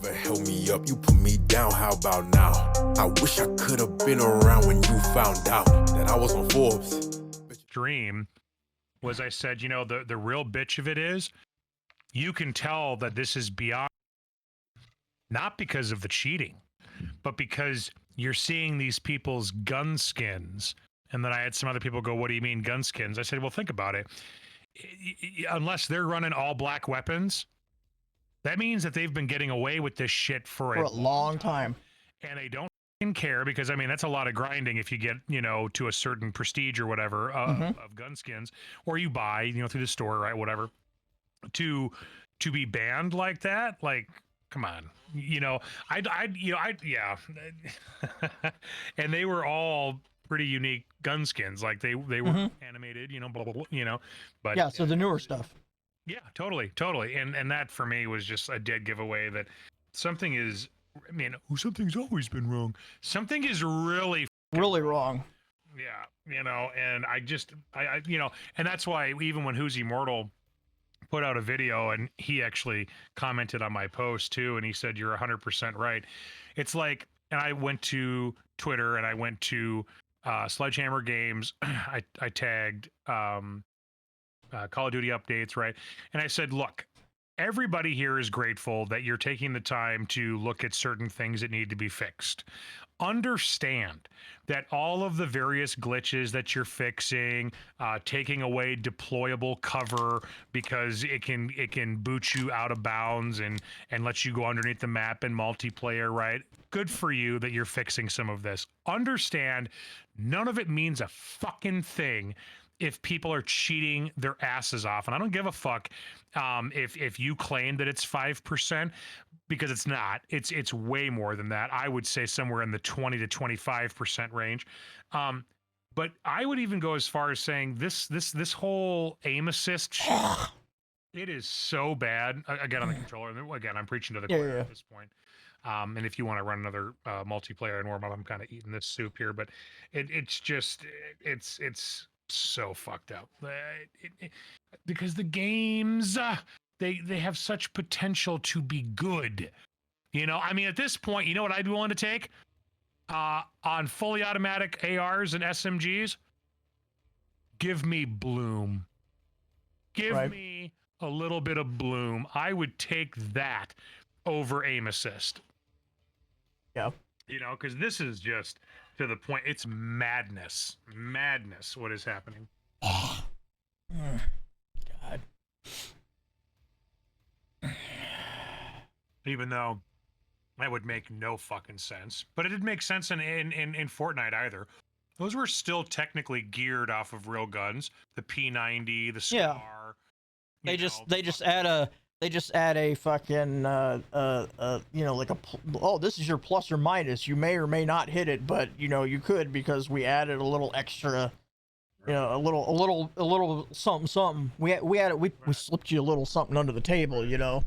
never held me up, you put me down, how about now? I wish I could have been around when you found out that I was on Forbes. Dream was, I said, you know, the real bitch of it is, you can tell that this is beyond, not because of the cheating, but because you're seeing these people's gun skins. And then I had some other people go, what do you mean gun skins? I said, well, think about it. Unless they're running all black weapons, that means that they've been getting away with this shit for a long time. And they don't care, because I mean, that's a lot of grinding if you get, you know, to a certain prestige or whatever of gun skins, or you buy, you know, through the store, right? Whatever. To be banned like that, like, come on, you know, yeah. And they were all pretty unique gun skins, like they were animated, you know, blah, blah, blah, you know, but yeah, so the newer stuff. Yeah, totally. And that for me was just a dead giveaway that something is, I mean, something's always been wrong. Something is really wrong. Yeah, you know, and I you know, and that's why even when Who's Immortal put out a video, and he actually commented on my post too, and he said, you're 100% right. It's like, and I went to Twitter and I went to Sledgehammer Games. I tagged Call of Duty updates, right? And I said, look, everybody here is grateful that you're taking the time to look at certain things that need to be fixed. Understand that all of the various glitches that you're fixing, taking away deployable cover because it can boot you out of bounds and let you go underneath the map in multiplayer, right? Good for you that you're fixing some of this. Understand, none of it means a fucking thing if people are cheating their asses off. And I don't give a fuck if you claim that it's 5%, because it's not. It's way more than that. I would say somewhere in the 20 to 25% range. But I would even go as far as saying this whole aim assist shit, it is so bad. Again, on the controller. And again, I'm preaching to the choir at this point. And if you want to run another multiplayer and warm up, I'm kind of eating this soup here. But it's just it's so fucked up, because the games they have such potential to be good. You know, I mean, at this point, you know what I'd be willing to take on fully automatic ARs and SMGs? Give me bloom. Give me a little bit of bloom. I would take that over aim assist. Yeah. You know, because this is just to the point. It's madness. Madness, what is happening. God. Even though that would make no fucking sense. But it didn't make sense in Fortnite either. Those were still technically geared off of real guns. The P90, the Scar. They just add a fucking you know, like this is your plus or minus. You may or may not hit it, but you know you could, because we added a little extra, you know, a little something. We slipped you a little something under the table, you know,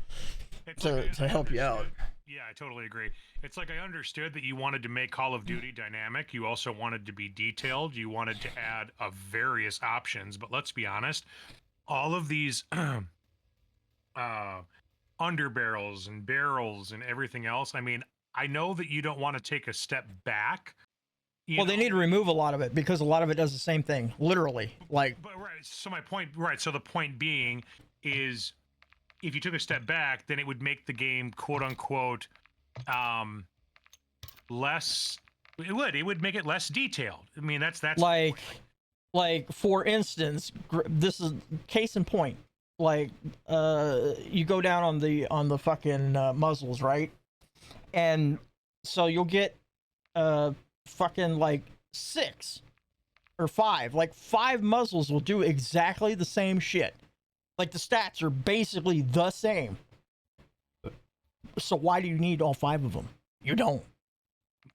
to help you out. Yeah, I totally agree. It's like, I understood that you wanted to make Call of Duty dynamic. You also wanted to be detailed. You wanted to add various options. But let's be honest, all of these underbarrels and barrels and everything else, I mean, I know that you don't want to take a step back. Well, they need to remove a lot of it, because a lot of it does the same thing, literally. Like, but right. So my point, right? So the point being is, if you took a step back, then it would make the game, quote unquote, less. It would make it less detailed. I mean, that's like for instance, this is case in point. Like, you go down on the fucking muzzles, right? And so you'll get fucking like 6 or 5. Like 5 muzzles will do exactly the same shit. Like the stats are basically the same. So why do you need all 5 of them? You don't.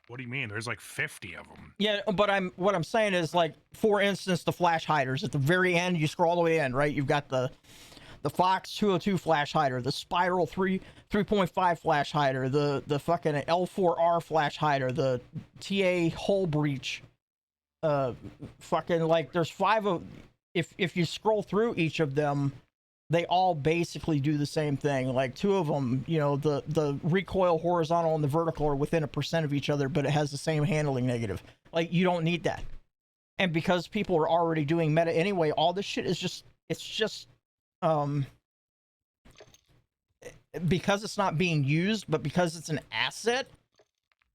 What do you mean? There's like 50 of them. Yeah, but what I'm saying is, like, for instance, the flash hiders at the very end. You scroll all the way in, right? You've got the Fox 202 flash hider, the Spiral 3.5 flash hider, the fucking L4R flash hider, the TA hole breach. Fucking, like, there's 5 of. If you scroll through each of them, they all basically do the same thing. Like two of them, you know, the recoil horizontal and the vertical are within 1% of each other, but it has the same handling negative. Like, you don't need that. And because people are already doing meta anyway, all this shit is just, it's just, because it's not being used, but because it's an asset,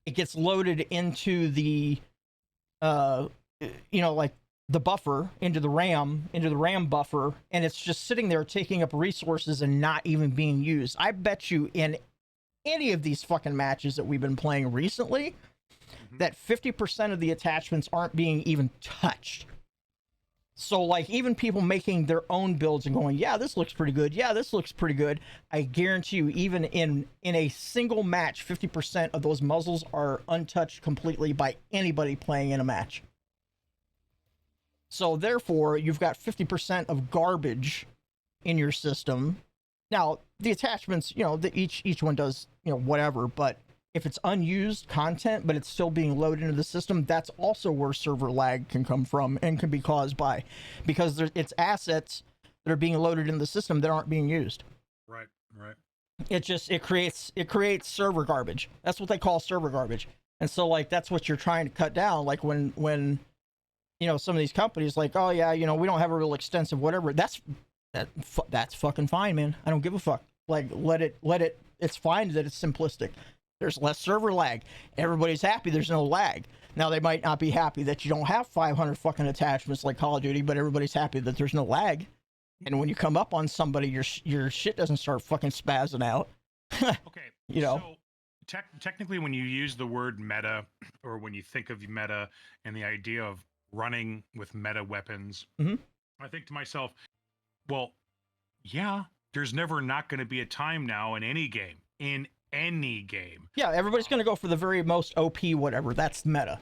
it gets loaded into the, you know, like the buffer, into the RAM buffer, and it's just sitting there taking up resources and not even being used. I bet you in any of these fucking matches that we've been playing recently, that 50% of the attachments aren't being even touched. So, like, even people making their own builds and going, yeah, this looks pretty good. Yeah, this looks pretty good. I guarantee you, even in a single match, 50% of those muzzles are untouched completely by anybody playing in a match. So, therefore, you've got 50% of garbage in your system. Now, the attachments, you know, each one does, you know, whatever, but if it's unused content, but it's still being loaded into the system, that's also where server lag can come from and can be caused by, because it's assets that are being loaded in the system that aren't being used. Right. It creates server garbage. That's what they call server garbage. And so, like, that's what you're trying to cut down. Like when you know, some of these companies, like, oh yeah, you know, we don't have a real extensive whatever. That's fucking fine, man. I don't give a fuck. Like, let it. It's fine that it's simplistic. There's less server lag. Everybody's happy there's no lag. Now, they might not be happy that you don't have 500 fucking attachments like Call of Duty, but everybody's happy that there's no lag. And when you come up on somebody, your shit doesn't start fucking spazzing out. Okay. You know? So technically, when you use the word meta, or when you think of meta and the idea of running with meta weapons, I think to myself, well, yeah, there's never not going to be a time now in any game. Yeah, everybody's going to go for the very most OP whatever. That's meta.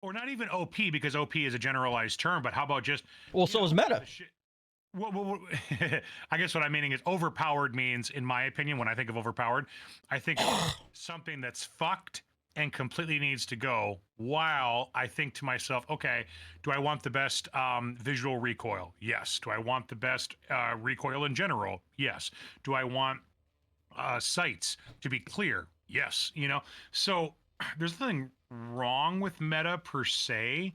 Or not even OP, because OP is a generalized term, but how about just... Well, so is meta. Well, I guess what I'm meaning is overpowered means, in my opinion, when I think of overpowered, I think of something that's fucked and completely needs to go, while I think to myself, okay, do I want the best visual recoil? Yes. Do I want the best recoil in general? Yes. Do I want sights to be clear? Yes. You know, so there's nothing wrong with meta per se.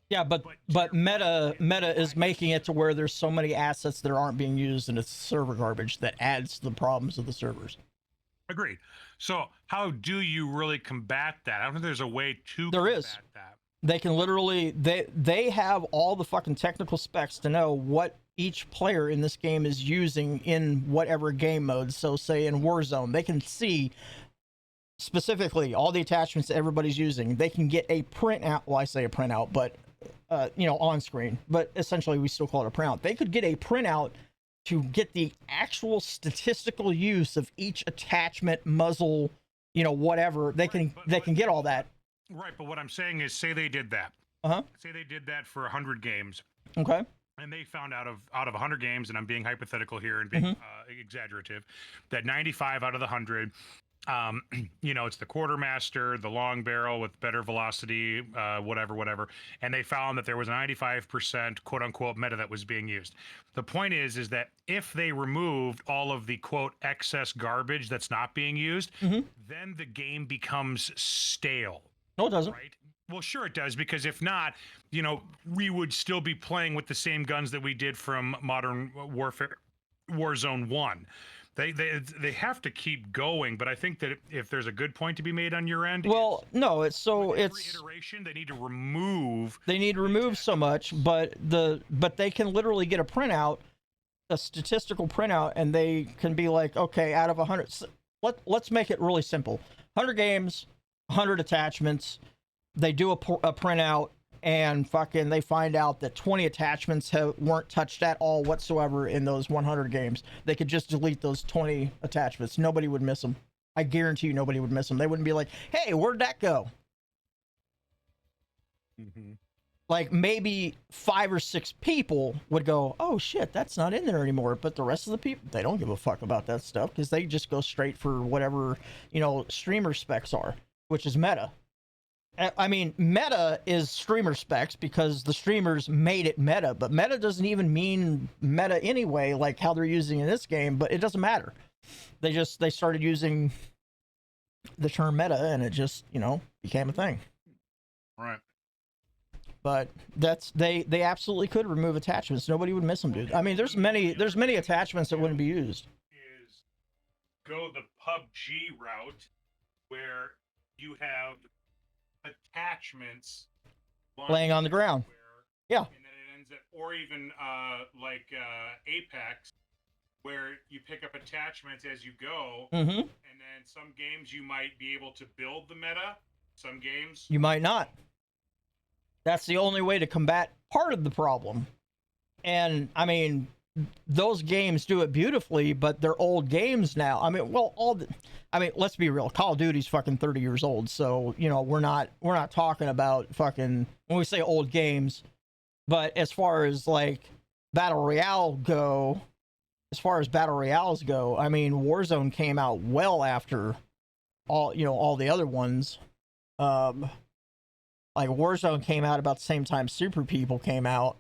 Yeah, but meta is making it to where there's so many assets that aren't being used, and it's server garbage that adds to the problems of the servers. Agreed. So how do you really combat that? I don't think there's a way to there combat is. that. They can literally they have all the fucking technical specs to know what each player in this game is using in whatever game mode. So say in Warzone, they can see specifically all the attachments that everybody's using. They can get a printout. Well, I say a printout, but you know, on screen, but essentially we still call it a printout. They could get a printout to get the actual statistical use of each attachment, muzzle, you know, whatever. They can get all that. Right, but what I'm saying is, say they did that. Say they did that for 100 games. Okay. And they found out of 100 games, and I'm being hypothetical here and being exaggerative, that 95 out of the 100, you know, it's the quartermaster, the long barrel with better velocity, whatever, and they found that there was a 95% quote unquote meta that was being used. The point is that if they removed all of the quote excess garbage that's not being used, then the game becomes stale. No, it doesn't. Right? Well, sure it does, because if not, you know, we would still be playing with the same guns that we did from Modern Warfare, Warzone 1. They have to keep going, but I think that if there's a good point to be made on your end, well, no, it's so every it's iteration they need to remove. They need to remove so much, but they can literally get a printout, a statistical printout, and they can be like, okay, out of 100, let's make it really simple. 100 games, 100 attachments. They do a printout, and fucking they find out that 20 attachments weren't touched at all whatsoever in those 100 games. They could just delete those 20 attachments. Nobody would miss them. I guarantee you nobody would miss them. They wouldn't be like, hey, where'd that go? Like, maybe 5 or 6 people would go, oh shit, that's not in there anymore. But the rest of the people, they don't give a fuck about that stuff, because they just go straight for whatever, you know, streamer specs are, which is meta. I mean, meta is streamer specs because the streamers made it meta, but meta doesn't even mean meta anyway, like how they're using in this game, but it doesn't matter. They started using the term meta and it just, became a thing. Right. But they absolutely could remove attachments. Nobody would miss them, dude. I mean, there's many attachments that wouldn't be used. Is go the PUBG route where you have attachments Laying on the ground. Yeah. And then it ends at, or even like Apex, where you pick up attachments as you go, Mm-hmm. and then some games you might be able to build the meta. Some games You might not. That's the only way to combat part of the problem. And I mean, those games do it beautifully, but they're old games now. I mean, let's be real. Call of Duty's fucking 30 years old, so we're not talking about fucking when we say old games. But as far as like battle royales go, I mean, Warzone came out well after all the other ones. Like Warzone came out about the same time Super People came out,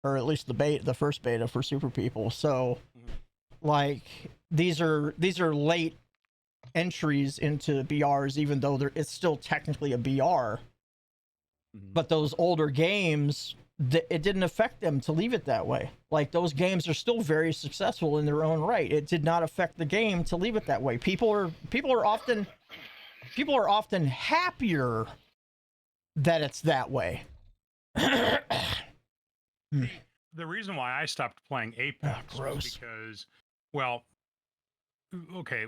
or at least the first beta for Super People. So, like these are late entries into BRs, even though it's still technically a BR. But those older games, it didn't affect them to leave it that way. Like those games are still very successful in their own right. It did not affect the game to leave it that way. People are often happier that it's that way. The reason why I stopped playing Apex was because, well, okay,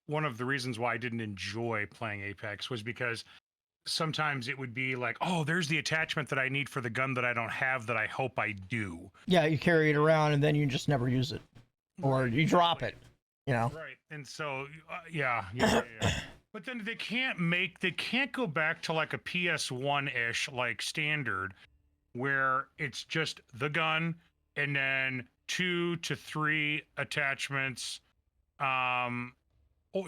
one of the reasons why I didn't enjoy playing Apex was because sometimes it would be like, oh, there's the attachment that I need for the gun that I don't have that I hope I do. Yeah, you carry it around and then you just never use it, or you drop it, Right, and so yeah. But then they can't go back to like a PS1-ish like standard where it's just the gun and then 2 to 3 attachments,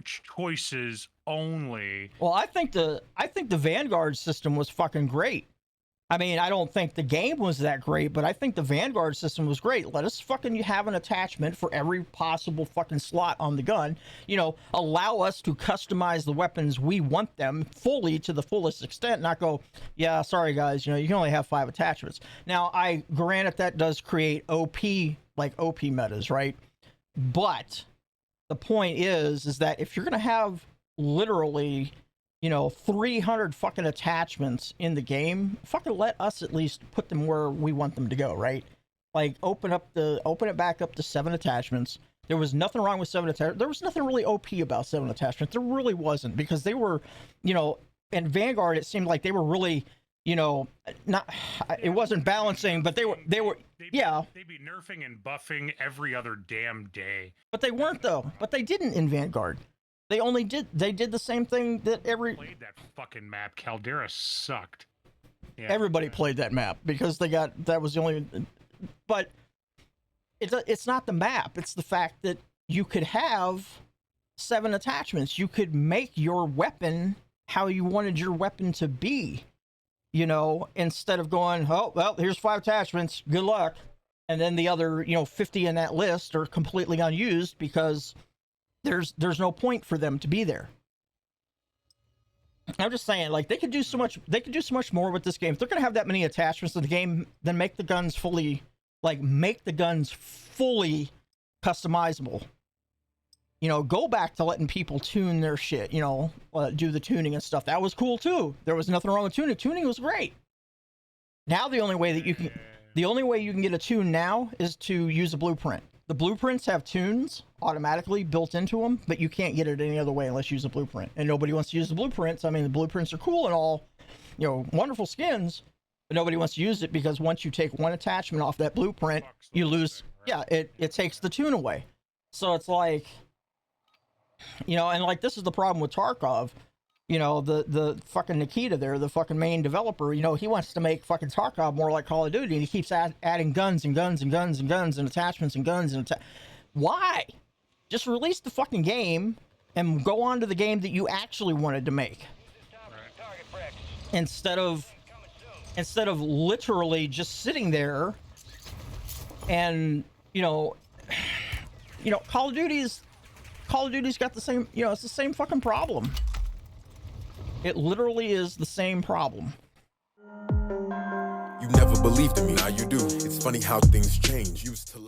choices only. Well, I think the Vanguard system was fucking great. I mean, I don't think the game was that great, but I think the Vanguard system was great. Let us fucking have an attachment for every possible fucking slot on the gun. Allow us to customize the weapons we want them fully to the fullest extent, not go, yeah, sorry guys, you can only have 5 attachments. Now, I granted that does create OP metas, right? But the point is that if you're going to have literally 300 fucking attachments in the game, fucking let us at least put them where we want them to go, right? Like open it back up to 7 attachments. There was nothing wrong with 7 attachments. There was nothing really OP about 7 attachments. There really wasn't, because they were, in Vanguard it seemed like they were really, not, it wasn't balancing, but they were yeah. They'd be nerfing and buffing every other damn day. But they weren't though. But they didn't in Vanguard. They did the same thing that played that fucking map. Caldera sucked. Yeah. Everybody played that map because that was the only. But it's not the map. It's the fact that you could have 7 attachments. You could make your weapon how you wanted your weapon to be. Instead of going, oh well, here's 5 attachments. Good luck. And then the other 50 in that list are completely unused because there's no point for them to be there. I'm just saying, like, they could do so much more with this game. If they're gonna have that many attachments to the game, then make the guns fully customizable. Go back to letting people tune their shit, do the tuning and stuff. That was cool too. There was nothing wrong with tuning. Tuning was great. Now the only way you can get a tune now is to use a blueprint. The blueprints have tunes automatically built into them, but you can't get it any other way unless you use a blueprint. And nobody wants to use the blueprints. I mean, the blueprints are cool and all, wonderful skins, but nobody wants to use it because once you take one attachment off that blueprint, you lose. Yeah, it takes the tune away. So it's like, and like this is the problem with Tarkov. The fucking Nikita there, the fucking main developer, he wants to make fucking Tarkov more like Call of Duty, and he keeps adding guns and guns and guns and guns and attachments and guns and why? Just release the fucking game and go on to the game that you actually wanted to make. instead of literally just sitting there and Call of Duty's got the same, it's the same fucking problem. It literally is the same problem. You never believed in me, now you do. It's funny how things change. Used to